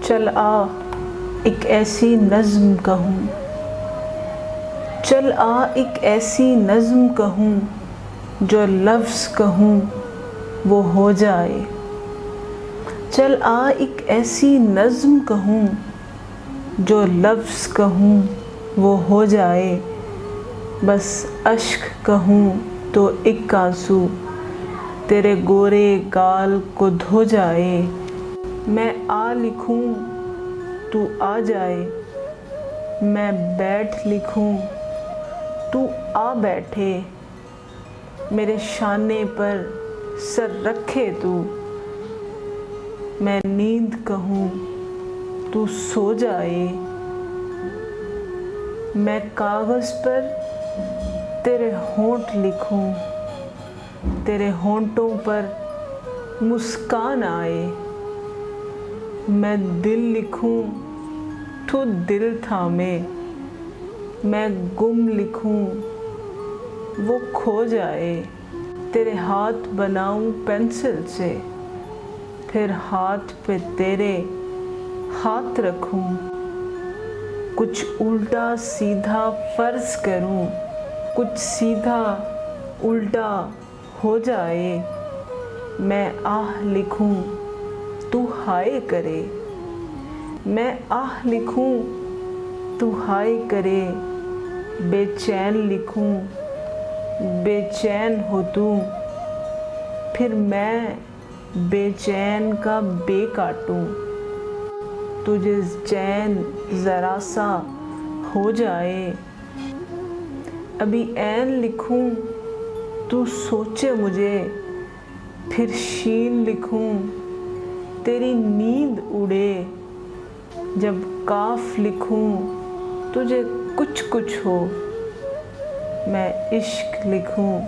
चल आ एक ऐसी नज़्म कहूँ, चल आ एक ऐसी नज़्म कहूँ जो लफ्ज़ कहूँ वो हो जाए। चल आ एक ऐसी नज़्म कहूँ जो लफ्ज़ कहूँ वो हो जाए। बस अश्क कहूँ तो एक आंसू तेरे गोरे गाल को धो जाए। मैं आ लिखूँ तू आ जाए, मैं बैठ लिखूँ तू आ बैठे। मेरे शाने पर सर रखे तू, मैं नींद कहूँ तू सो जाए। मैं कागज़ पर तेरे होंठ लिखूं, तेरे होंठों पर मुस्कान आए। मैं दिल लिखूं तू दिल थामे, मैं गुम लिखूं वो खो जाए। तेरे हाथ बनाऊं पेंसिल से, फिर हाथ पे तेरे हाथ रखूं। कुछ उल्टा सीधा फ़र्ज़ करूं, कुछ सीधा उल्टा हो जाए। मैं आह लिखूं तू हाय करे, मैं आह लिखूं तू हाय करे। बेचैन लिखूं बेचैन हो तू, फिर मैं बेचैन का बे काटूं। तुझे चैन ज़रा सा हो जाए। अभी ऐन लिखूं तू सोचे मुझे, फिर शीन लिखूं तेरी नींद उड़े। जब काफ लिखूं तुझे कुछ कुछ हो, मैं इश्क लिखूं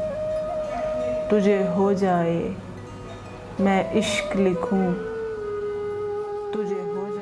तुझे हो जाए। मैं इश्क लिखूं तुझे हो जाए।